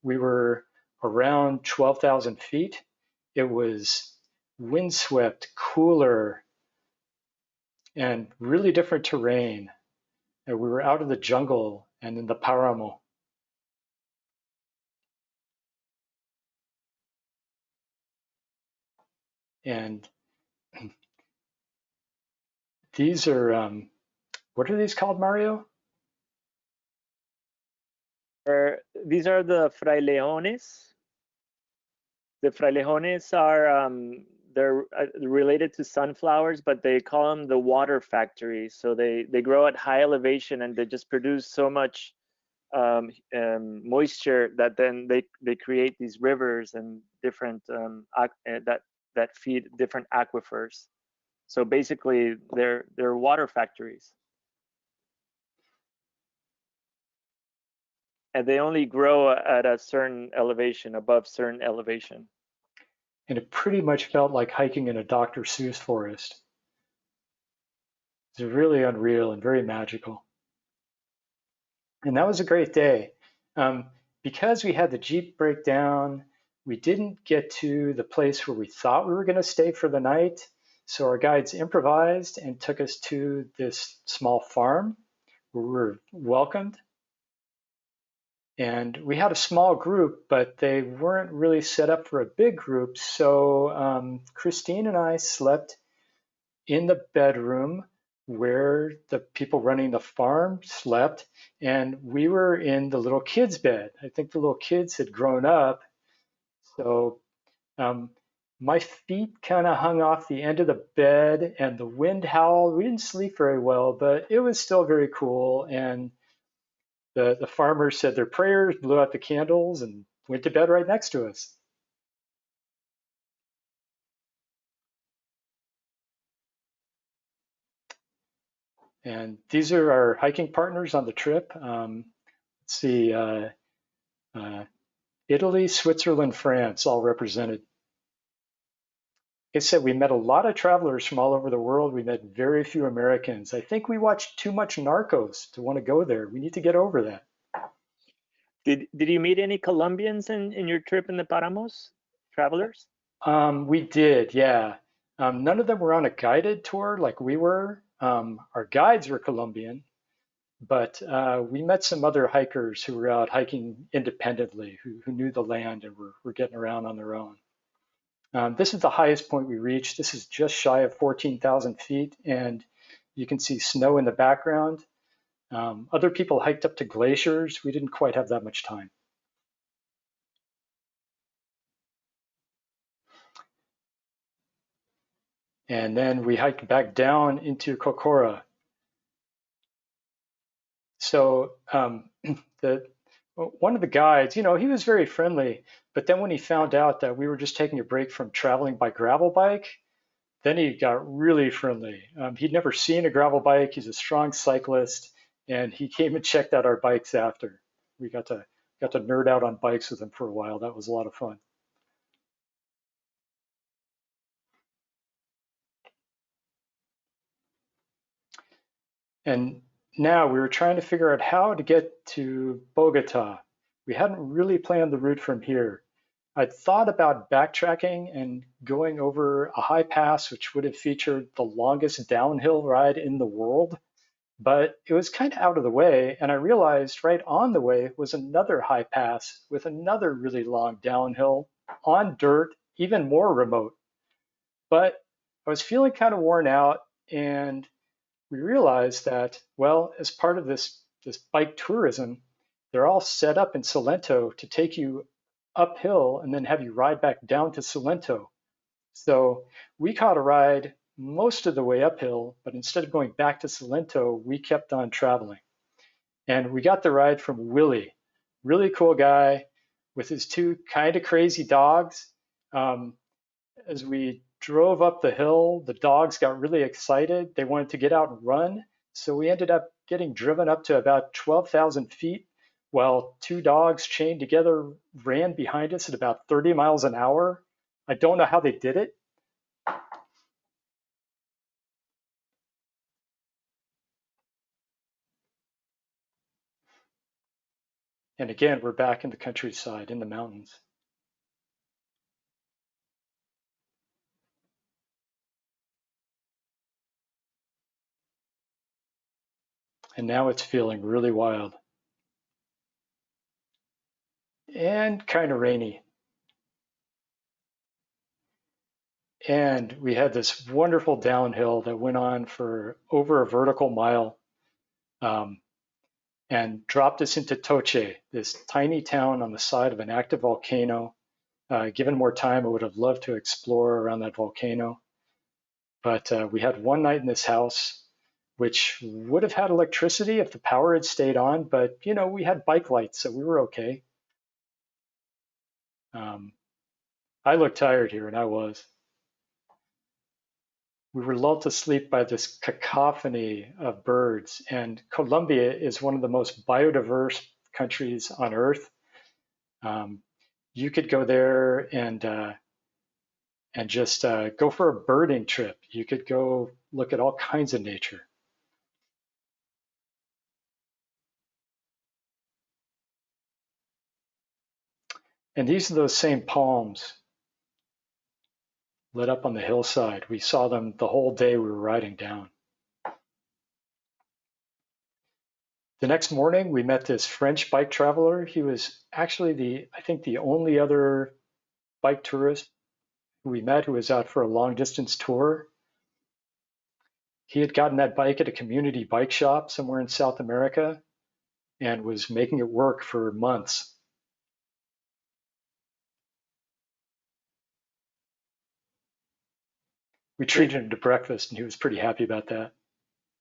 we were around 12,000 feet. It was windswept, cooler, and really different terrain. And we were out of the jungle and in the Paramo. And these are, what are these called, Mario? These are the frailejones. The frailejones are, they're related to sunflowers, but they call them the water factory. So they grow at high elevation and they just produce so much moisture that then they create these rivers and different that feed different aquifers. So basically, they're water factories, and they only grow at a certain elevation, above certain elevation. And it pretty much felt like hiking in a Dr. Seuss forest. It's really unreal and very magical. And that was a great day. Because we had the Jeep break down, we didn't get to the place where we thought we were going to stay for the night. So our guides improvised and took us to this small farm where we were welcomed. And we had a small group, but they weren't really set up for a big group. So Christine and I slept in the bedroom where the people running the farm slept, and we were in the little kids' bed. I think the little kids had grown up. So my feet kind of hung off the end of the bed and the wind howled. We didn't sleep very well, but it was still very cool. And the farmers said their prayers, blew out the candles, and went to bed right next to us. And these are our hiking partners on the trip. Let's see, Italy, Switzerland, France, all represented. Like I said, we met a lot of travelers from all over the world. We met very few Americans. I think we watched too much Narcos to want to go there. We need to get over that. Did you meet any Colombians in your trip in the Paramos, travelers? We did, yeah. None of them were on a guided tour like we were. Our guides were Colombian, but we met some other hikers who were out hiking independently, who knew the land and were getting around on their own. This is the highest point we reached. This is just shy of 14,000 feet, and you can see snow in the background. Other people hiked up to glaciers. We didn't quite have that much time. And then we hiked back down into Cocora. So one of the guides, he was very friendly, but then when he found out that we were just taking a break from traveling by gravel bike, then he got really friendly. He'd never seen a gravel bike. He's a strong cyclist, and he came and checked out our bikes after. We got to nerd out on bikes with him for a while. That was a lot of fun. And now we were trying to figure out how to get to Bogotá. We hadn't really planned the route from here. I'd thought about backtracking and going over a high pass, which would have featured the longest downhill ride in the world, but it was kind of out of the way. And I realized right on the way was another high pass with another really long downhill on dirt, even more remote. But I was feeling kind of worn out, and we realized that, well, as part of this bike tourism, they're all set up in Salento to take you uphill and then have you ride back down to Salento. So we caught a ride most of the way uphill, but instead of going back to Salento, we kept on traveling. And we got the ride from Willie, really cool guy with his two kind of crazy dogs. As we drove up the hill, the dogs got really excited. They wanted to get out and run. So we ended up getting driven up to about 12,000 feet while two dogs chained together ran behind us at about 30 miles an hour. I don't know how they did it. And again, we're back in the countryside, in the mountains. And now it's feeling really wild and kind of rainy. And we had this wonderful downhill that went on for over a vertical mile and dropped us into Toche, this tiny town on the side of an active volcano. Given more time, I would have loved to explore around that volcano. But we had one night in this house, which would have had electricity if the power had stayed on, but we had bike lights, so we were okay. I looked tired here, and I was. We were lulled to sleep by this cacophony of birds, and Colombia is one of the most biodiverse countries on Earth. You could go there and just go for a birding trip. You could go look at all kinds of nature. And these are those same palms lit up on the hillside. We saw them the whole day we were riding down. The next morning, we met this French bike traveler. He was actually I think the only other bike tourist who we met who was out for a long distance tour. He had gotten that bike at a community bike shop somewhere in South America and was making it work for months. We treated him to breakfast, and he was pretty happy about that.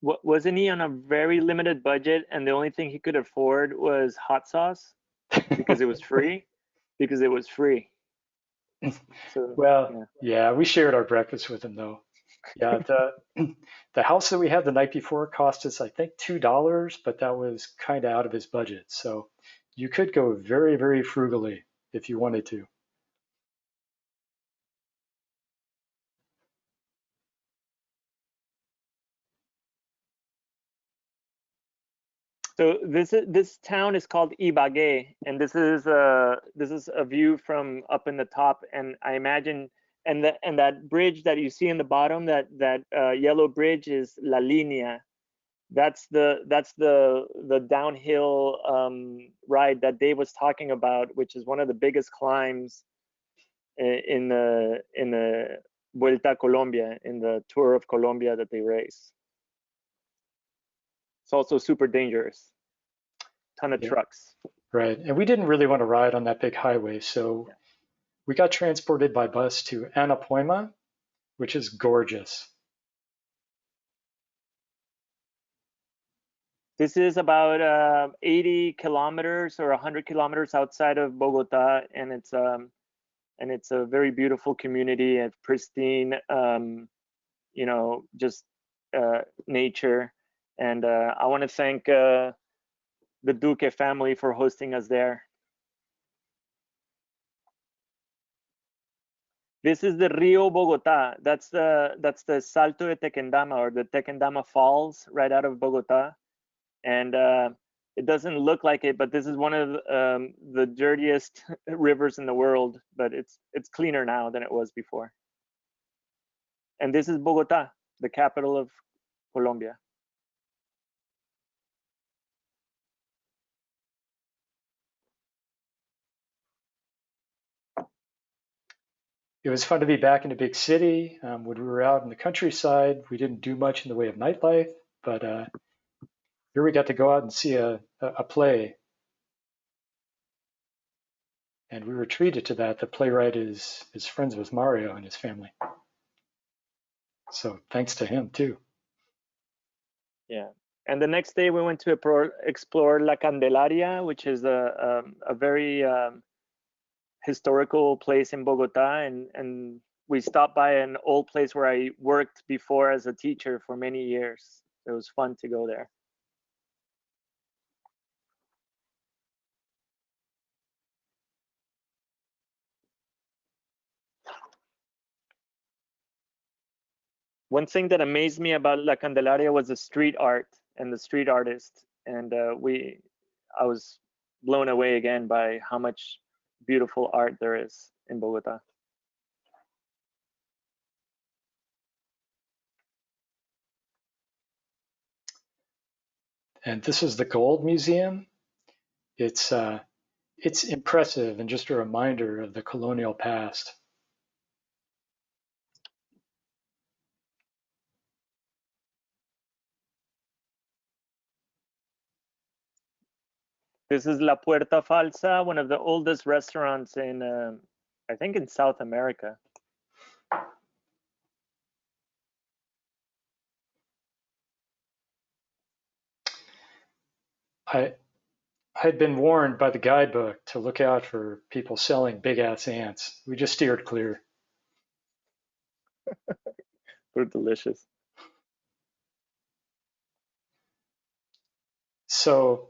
Wasn't he on a very limited budget, and the only thing he could afford was hot sauce because it was free? Because it was free. So, well, yeah, we shared our breakfast with him, though. Yeah, the house that we had the night before cost us, I think, $2, but that was kind of out of his budget. So you could go very, very frugally if you wanted to. So this town is called Ibagué, and this is a view from up in the top, and I imagine and that bridge that you see in the bottom, that yellow bridge is La Línea. That's the downhill ride that Dave was talking about, which is one of the biggest climbs in the Vuelta a Colombia, in the Tour of Colombia that they race. It's also super dangerous. Ton of trucks. Right. And we didn't really want to ride on that big highway, so we got transported by bus to Anapoima, which is gorgeous. This is about 80 kilometers or 100 kilometers outside of Bogotá, and it's a very beautiful community and pristine, you know, just nature. And I want to thank the Duque family for hosting us there. This is the Rio Bogotá. That's the Salto de Tequendama, or the Tequendama Falls, right out of Bogotá. And it doesn't look like it, but this is one of the dirtiest rivers in the world. But it's cleaner now than it was before. And this is Bogotá, the capital of Colombia. It was fun to be back in a big city. When we were out in the countryside, we didn't do much in the way of nightlife, but here we got to go out and see a play. And we were treated to that. The playwright is friends with Mario and his family. So thanks to him too. Yeah. And the next day we went to explore La Candelaria, which is a very historical place in Bogotá, and we stopped by an old place where I worked before as a teacher for many years. It was fun to go there. One thing that amazed me about La Candelaria was the street art and the street artist, and I was blown away again by how much beautiful art there is in Bogotá. And this is the Gold Museum. It's impressive and just a reminder of the colonial past. This is La Puerta Falsa, one of the oldest restaurants in, I think, in South America. I'd been warned by the guidebook to look out for people selling big-ass ants. We just steered clear. They're delicious. So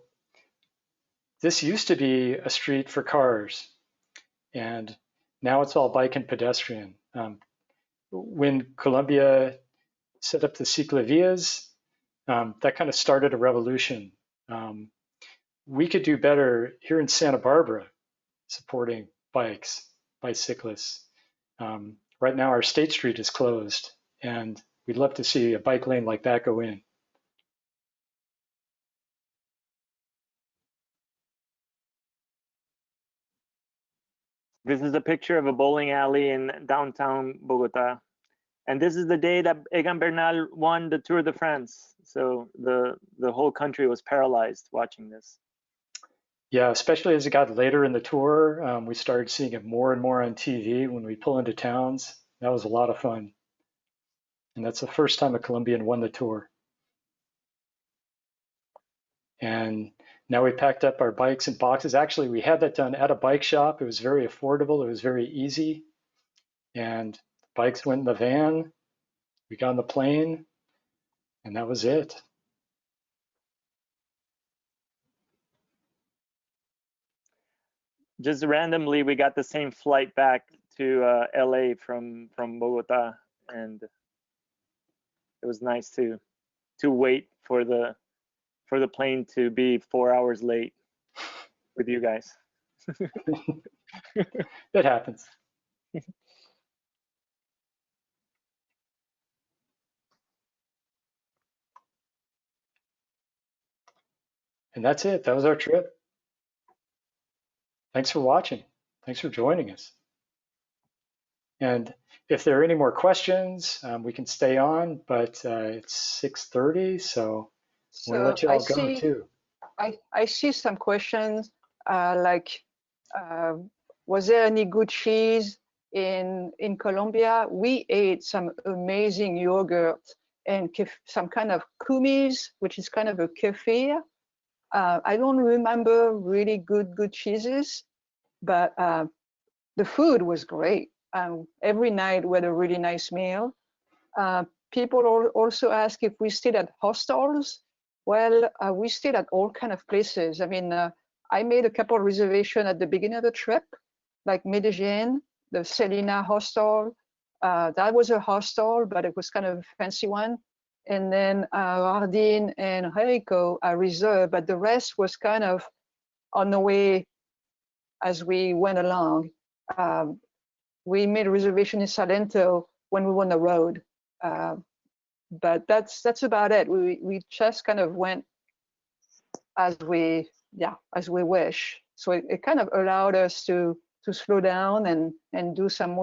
this used to be a street for cars, and now it's all bike and pedestrian. When Colombia set up the ciclovías, that kind of started a revolution. We could do better here in Santa Barbara supporting bicyclists. Right now our State Street is closed, and we'd love to see a bike lane like that go in. This is a picture of a bowling alley in downtown Bogotá. And this is the day that Egan Bernal won the Tour de France. So the whole country was paralyzed watching this. Yeah, especially as it got later in the tour, we started seeing it more and more on TV when we pull into towns. That was a lot of fun. And that's the first time a Colombian won the tour. And now we packed up our bikes and boxes. Actually, we had that done at a bike shop. It was very affordable. It was very easy. And bikes went in the van. We got on the plane, and that was it. Just randomly, we got the same flight back to LA from Bogotá, and it was nice to wait for the plane to be 4 hours late with you guys. It happens. And that's it. That was our trip. Thanks for watching. Thanks for joining us. And if there are any more questions, we can stay on, but it's 6:30, so We'll let you I all go see, too. I see some questions like, uh, was there any good cheese in Colombia? We ate some amazing yogurt and some kind of kumis, which is kind of a kefir. I don't remember really good cheeses, but the food was great. Every night we had a really nice meal. People also ask if we stayed at hostels. Well, we stayed at all kind of places. I mean, I made a couple of reservations at the beginning of the trip, like Medellin, the Selina hostel. That was a hostel, but it was kind of a fancy one. And then Jardín and Jericho are reserved, but the rest was kind of on the way as we went along. We made a reservation in Salento when we were on the road. But that's about it. We just kind of went as we wish. So it kind of allowed us to slow down and do some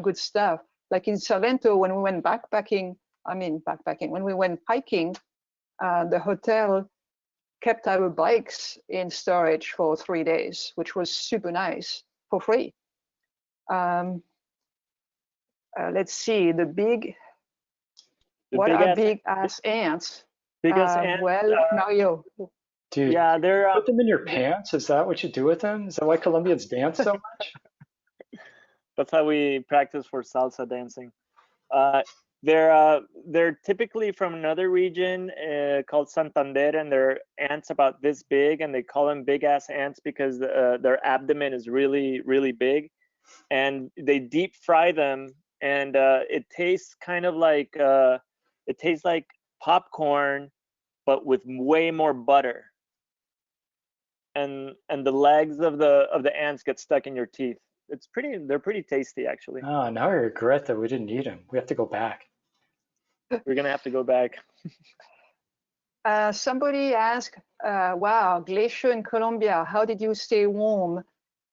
good stuff. Like in Salento, when we went when we went hiking, the hotel kept our bikes in storage for 3 days, which was super nice, for free. Let's see, what are big ass ants? Biggest ants? Well, Mario. Dude, Yeah, they're put them in your pants? Is that what you do with them? Is that why Colombians dance so much? that's how we practice for salsa dancing. They're typically from another region called Santander, and they're ants about this big, and they call them big ass ants because their abdomen is really, really big, and they deep fry them, and it tastes kind of like popcorn, but with way more butter. And the legs of the ants get stuck in your teeth. They're pretty tasty actually. Oh, now I regret that we didn't eat them. We have to go back. We're gonna have to go back. Somebody asked, wow, glacier in Colombia, how did you stay warm?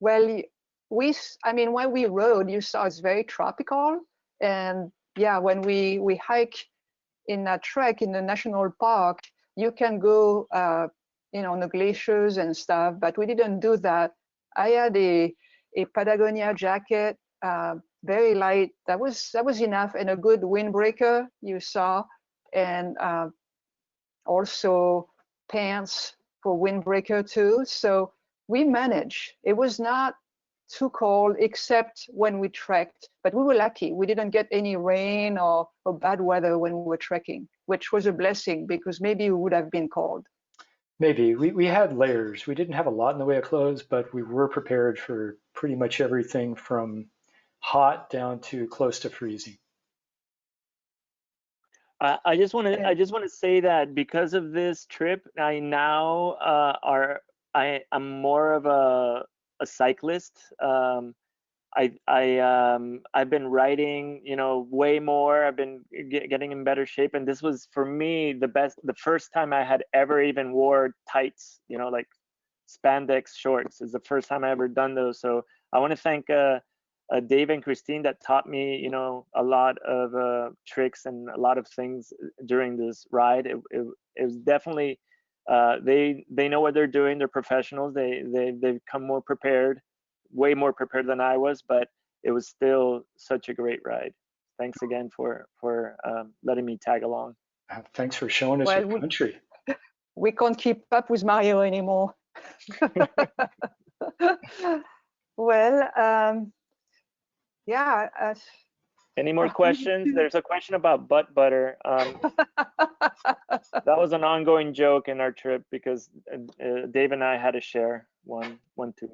Well, when we rode, you saw it's very tropical. And yeah, when we hike in a trek in the national park, you can go on the glaciers and stuff, but we didn't do that. I had a Patagonia jacket, very light. That was enough, and a good windbreaker you saw, and also pants for windbreaker too. So we managed. It was not too cold except when we trekked, but we were lucky. We didn't get any rain or bad weather when we were trekking, which was a blessing because maybe we would have been cold. Maybe. We had layers. We didn't have a lot in the way of clothes, but we were prepared for pretty much everything from hot down to close to freezing. I just want to say that because of this trip, I now I'm more of a cyclist. I've been riding, way more. I've been getting in better shape, and this was for me the first time I had ever even wore tights, like spandex shorts. Is the first time I ever done those. So I want to thank Dave and Christine that taught me, a lot of tricks and a lot of things during this ride. It was definitely they know what they're doing. They're professionals. They've come more prepared. Way more prepared than I was, but it was still such a great ride. Thanks again for letting me tag along. Thanks for showing us your country. We can't keep up with Mario anymore. Well, yeah. Any more questions? There's a question about butt butter. That was an ongoing joke in our trip because Dave and I had to share one tube.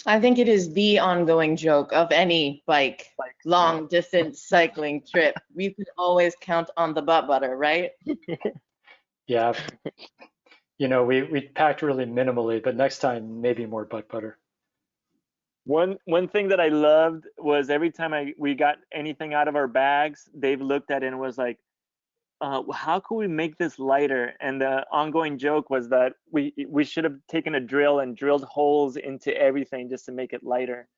I think it is the ongoing joke of any long distance cycling trip. You can always count on the butt butter, right? Yeah. We packed really minimally, but next time maybe more butt butter. One thing that I loved was every time we got anything out of our bags, Dave looked at it and was like, how can we make this lighter? And the ongoing joke was that we should have taken a drill and drilled holes into everything just to make it lighter.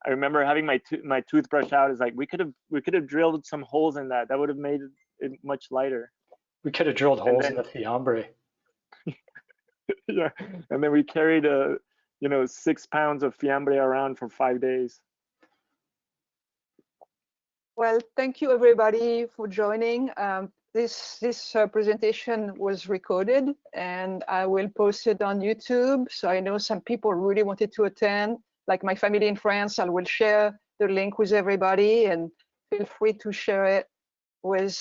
I remember having my toothbrush out. Is like we could have drilled some holes in that. That would have made it much lighter. We could have drilled holes in then, the fiambre. Yeah, and then we carried 6 pounds of fiambre around for 5 days. Well, thank you everybody for joining. This presentation was recorded and I will post it on YouTube. So I know some people really wanted to attend, like my family in France. I will share the link with everybody, and feel free to share it with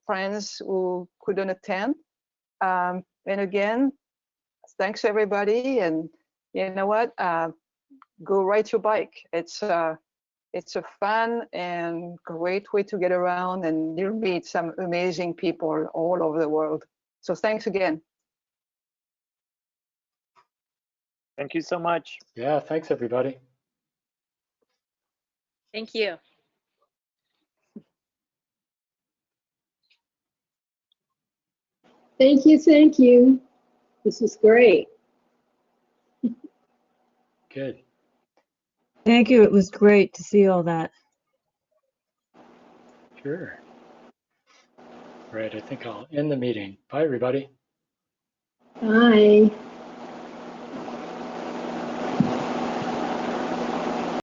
friends who couldn't attend. And again, thanks everybody. And you know what? Go ride your bike. It's a fun and great way to get around, and you'll meet some amazing people all over the world. So thanks again. Thank you so much. Yeah, thanks everybody. Thank you. Thank you, thank you. This was great. Good. Thank you. It was great to see all that. Sure. All right, I think I'll end the meeting. Bye, everybody. Bye.